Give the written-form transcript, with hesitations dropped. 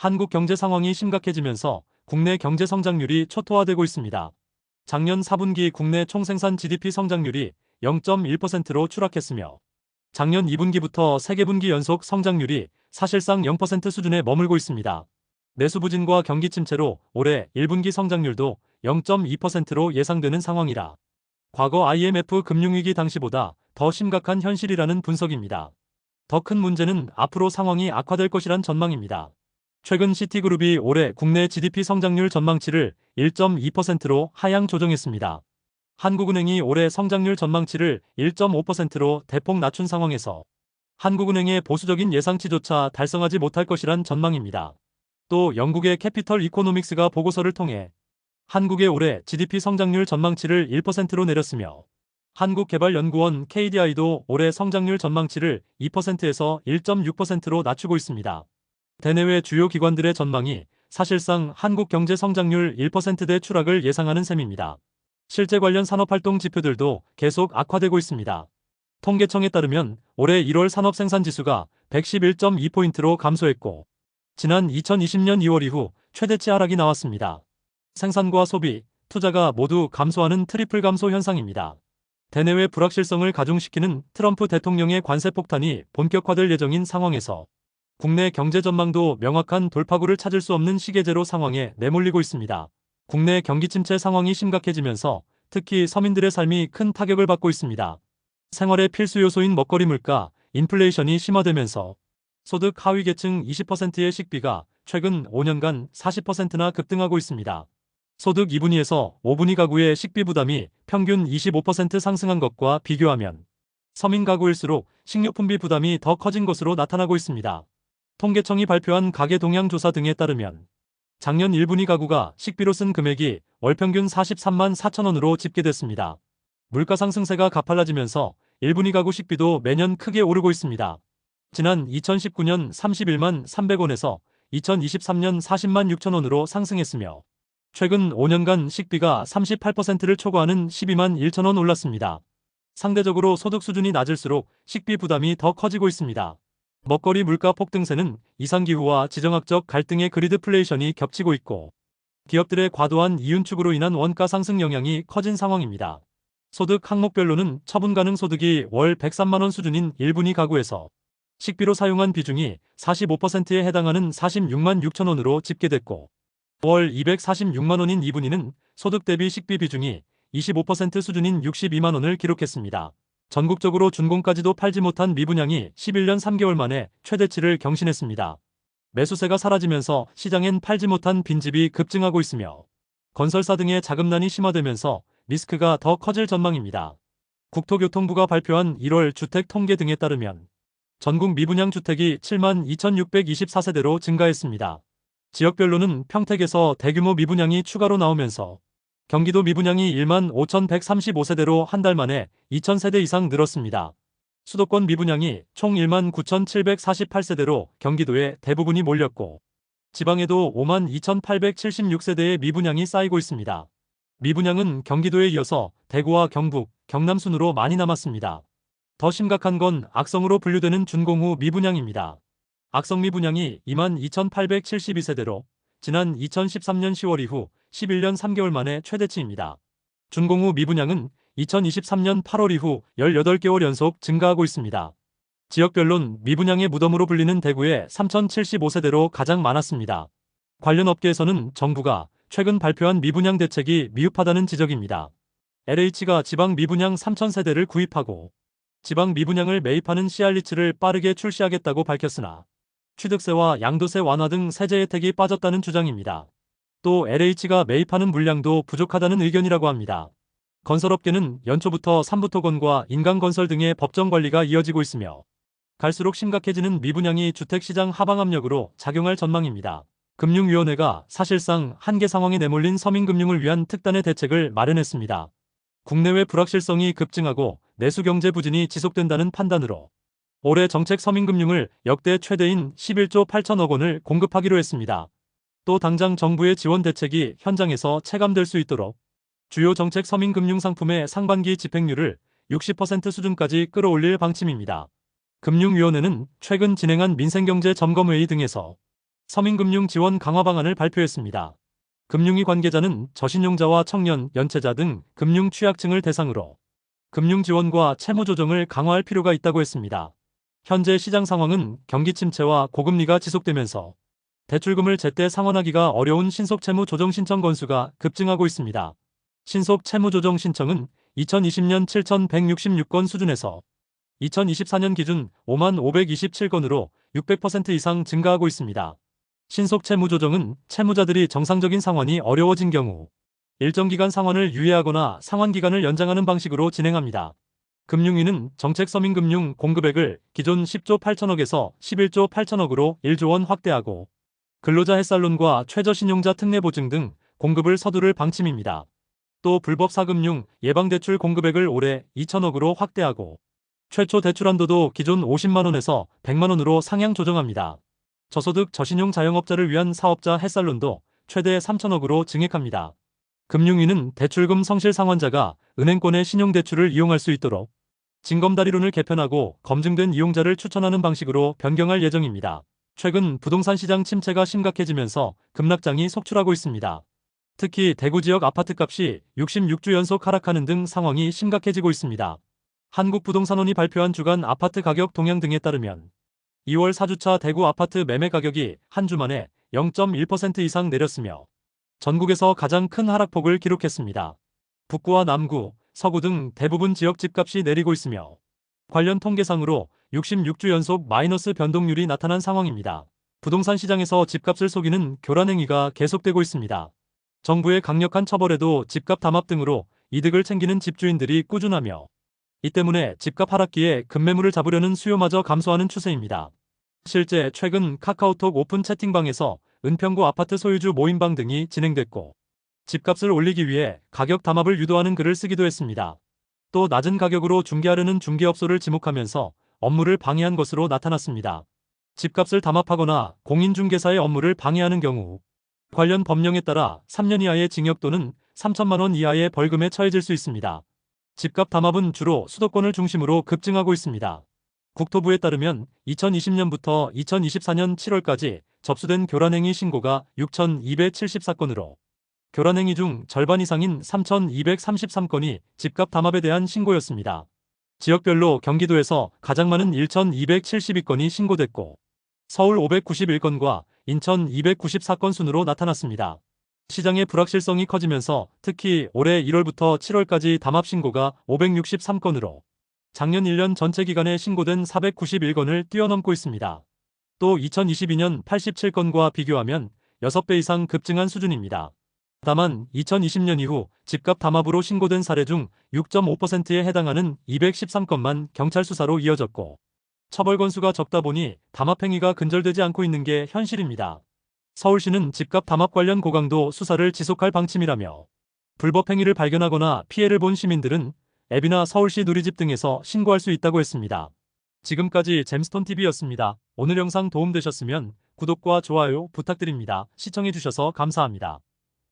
한국 경제 상황이 심각해지면서 국내 경제 성장률이 초토화되고 있습니다. 작년 4분기 국내 총생산 GDP 성장률이 0.1%로 추락했으며 작년 2분기부터 3분기 연속 성장률이 사실상 0% 수준에 머물고 있습니다. 내수 부진과 경기 침체로 올해 1분기 성장률도 0.2%로 예상되는 상황이라 과거 IMF 금융위기 당시보다 더 심각한 현실이라는 분석입니다. 더 큰 문제는 앞으로 상황이 악화될 것이란 전망입니다. 최근 시티그룹이 올해 국내 GDP 성장률 전망치를 1.2%로 하향 조정했습니다. 한국은행이 올해 성장률 전망치를 1.5%로 대폭 낮춘 상황에서 한국은행의 보수적인 예상치조차 달성하지 못할 것이란 전망입니다. 또 영국의 캐피털 이코노믹스가 보고서를 통해 한국의 올해 GDP 성장률 전망치를 1%로 내렸으며 한국개발연구원 KDI도 올해 성장률 전망치를 2%에서 1.6%로 낮추고 있습니다. 대내외 주요 기관들의 전망이 사실상 한국 경제 성장률 1%대 추락을 예상하는 셈입니다. 실제 관련 산업활동 지표들도 계속 악화되고 있습니다. 통계청에 따르면 올해 1월 산업생산지수가 111.2포인트로 감소했고 지난 2020년 2월 이후 최대치 하락이 나왔습니다. 생산과 소비, 투자가 모두 감소하는 트리플 감소 현상입니다. 대내외 불확실성을 가중시키는 트럼프 대통령의 관세 폭탄이 본격화될 예정인 상황에서 국내 경제 전망도 명확한 돌파구를 찾을 수 없는 시계제로 상황에 내몰리고 있습니다. 국내 경기 침체 상황이 심각해지면서 특히 서민들의 삶이 큰 타격을 받고 있습니다. 생활의 필수 요소인 먹거리 물가, 인플레이션이 심화되면서 소득 하위 계층 20%의 식비가 최근 5년간 40%나 급등하고 있습니다. 소득 2분위에서 5분위 가구의 식비 부담이 평균 25% 상승한 것과 비교하면 서민 가구일수록 식료품비 부담이 더 커진 것으로 나타나고 있습니다. 통계청이 발표한 가계 동향 조사 등에 따르면 작년 1분위 가구가 식비로 쓴 금액이 월 평균 43만 4천 원으로 집계됐습니다. 물가 상승세가 가팔라지면서 1분위 가구 식비도 매년 크게 오르고 있습니다. 지난 2019년 31만 300원에서 2023년 40만 6천 원으로 상승했으며 최근 5년간 식비가 38%를 초과하는 12만 1천 원 올랐습니다. 상대적으로 소득 수준이 낮을수록 식비 부담이 더 커지고 있습니다. 먹거리 물가 폭등세는 이상기후와 지정학적 갈등의 그리드플레이션이 겹치고 있고 기업들의 과도한 이윤축으로 인한 원가 상승 영향이 커진 상황입니다. 소득 항목별로는 처분 가능 소득이 월 103만 원 수준인 1분위 가구에서 식비로 사용한 비중이 45%에 해당하는 46만 6천 원으로 집계됐고 월 246만 원인 2분위는 소득 대비 식비 비중이 25% 수준인 62만 원을 기록했습니다. 전국적으로 준공까지도 팔지 못한 미분양이 11년 3개월 만에 최대치를 경신했습니다. 매수세가 사라지면서 시장엔 팔지 못한 빈집이 급증하고 있으며 건설사 등의 자금난이 심화되면서 리스크가 더 커질 전망입니다. 국토교통부가 발표한 1월 주택 통계 등에 따르면 전국 미분양 주택이 7만 2,624세대로 증가했습니다. 지역별로는 평택에서 대규모 미분양이 추가로 나오면서 경기도 미분양이 1만 5,135세대로 한 달 만에 2,000세대 이상 늘었습니다. 수도권 미분양이 총 1만 9,748세대로 경기도에 대부분이 몰렸고 지방에도 5만 2,876세대의 미분양이 쌓이고 있습니다. 미분양은 경기도에 이어서 대구와 경북, 경남 순으로 많이 남았습니다. 더 심각한 건 악성으로 분류되는 준공 후 미분양입니다. 악성 미분양이 2만 2,872세대로 지난 2013년 10월 이후 11년 3개월 만에 최대치입니다. 준공 후 미분양은 2023년 8월 이후 18개월 연속 증가하고 있습니다. 지역별론 미분양의 무덤으로 불리는 대구의 3,075세대로 가장 많았습니다. 관련 업계에서는 정부가 최근 발표한 미분양 대책이 미흡하다는 지적입니다. LH가 지방 미분양 3,000세대를 구입하고 지방 미분양을 매입하는 CR리츠를 빠르게 출시하겠다고 밝혔으나 취득세와 양도세 완화 등 세제 혜택이 빠졌다는 주장입니다. 또 LH가 매입하는 물량도 부족하다는 의견이라고 합니다. 건설업계는 연초부터 삼부토건과 인강건설 등의 법정 관리가 이어지고 있으며 갈수록 심각해지는 미분양이 주택시장 하방 압력으로 작용할 전망입니다. 금융위원회가 사실상 한계 상황에 내몰린 서민금융을 위한 특단의 대책을 마련했습니다. 국내외 불확실성이 급증하고 내수경제 부진이 지속된다는 판단으로 올해 정책 서민금융을 역대 최대인 11조 8천억 원을 공급하기로 했습니다. 또 당장 정부의 지원 대책이 현장에서 체감될 수 있도록 주요 정책 서민금융 상품의 상반기 집행률을 60% 수준까지 끌어올릴 방침입니다. 금융위원회는 최근 진행한 민생경제 점검회의 등에서 서민금융 지원 강화 방안을 발표했습니다. 금융위 관계자는 저신용자와 청년, 연체자 등 금융 취약층을 대상으로 금융 지원과 채무 조정을 강화할 필요가 있다고 했습니다. 현재 시장 상황은 경기 침체와 고금리가 지속되면서 대출금을 제때 상환하기가 어려운 신속 채무 조정 신청 건수가 급증하고 있습니다. 신속 채무 조정 신청은 2020년 7,166건 수준에서 2024년 기준 55,527건으로 600% 이상 증가하고 있습니다. 신속 채무 조정은 채무자들이 정상적인 상환이 어려워진 경우 일정 기간 상환을 유예하거나 상환 기간을 연장하는 방식으로 진행합니다. 금융위는 정책 서민금융 공급액을 기존 10조 8천억에서 11조 8천억으로 1조 원 확대하고 근로자 햇살론과 최저신용자 특례 보증 등 공급을 서두를 방침입니다. 또 불법 사금융 예방대출 공급액을 올해 2천억으로 확대하고 최초 대출 한도도 기존 50만 원에서 100만 원으로 상향 조정합니다. 저소득 저신용 자영업자를 위한 사업자 햇살론도 최대 3천억으로 증액합니다. 금융위는 대출금 성실 상환자가 은행권의 신용대출을 이용할 수 있도록 징검다리론을 개편하고 검증된 이용자를 추천하는 방식으로 변경할 예정입니다. 최근 부동산 시장 침체가 심각해지면서 급락장이 속출하고 있습니다. 특히 대구 지역 아파트값이 66주 연속 하락하는 등 상황이 심각해지고 있습니다. 한국부동산원이 발표한 주간 아파트 가격 동향 등에 따르면 2월 4주차 대구 아파트 매매 가격이 한 주 만에 0.1% 이상 내렸으며 전국에서 가장 큰 하락폭을 기록했습니다. 북구와 남구, 서구 등 대부분 지역 집값이 내리고 있으며 관련 통계상으로 66주 연속 마이너스 변동률이 나타난 상황입니다. 부동산 시장에서 집값을 속이는 교란 행위가 계속되고 있습니다. 정부의 강력한 처벌에도 집값 담합 등으로 이득을 챙기는 집주인들이 꾸준하며 이 때문에 집값 하락기에 급매물을 잡으려는 수요마저 감소하는 추세입니다. 실제 최근 카카오톡 오픈 채팅방에서 은평구 아파트 소유주 모임방 등이 진행됐고 집값을 올리기 위해 가격 담합을 유도하는 글을 쓰기도 했습니다. 또 낮은 가격으로 중개하려는 중개업소를 지목하면서 업무를 방해한 것으로 나타났습니다. 집값을 담합하거나 공인중개사의 업무를 방해하는 경우 관련 법령에 따라 3년 이하의 징역 또는 3천만 원 이하의 벌금에 처해질 수 있습니다. 집값 담합은 주로 수도권을 중심으로 급증하고 있습니다. 국토부에 따르면 2020년부터 2024년 7월까지 접수된 교란행위 신고가 6,274건으로 교란행위 중 절반 이상인 3,233건이 집값 담합에 대한 신고였습니다. 지역별로 경기도에서 가장 많은 1,272건이 신고됐고 서울 591건과 인천 294건 순으로 나타났습니다. 시장의 불확실성이 커지면서 특히 올해 1월부터 7월까지 담합 신고가 563건으로 작년 1년 전체 기간에 신고된 491건을 뛰어넘고 있습니다. 또 2022년 87건과 비교하면 6배 이상 급증한 수준입니다. 다만 2020년 이후 집값 담합으로 신고된 사례 중 6.5%에 해당하는 213건만 경찰 수사로 이어졌고 처벌 건수가 적다 보니 담합 행위가 근절되지 않고 있는 게 현실입니다. 서울시는 집값 담합 관련 고강도 수사를 지속할 방침이라며 불법 행위를 발견하거나 피해를 본 시민들은 앱이나 서울시 누리집 등에서 신고할 수 있다고 했습니다. 지금까지 잼스톤TV였습니다. 오늘 영상 도움되셨으면 구독과 좋아요 부탁드립니다. 시청해주셔서 감사합니다.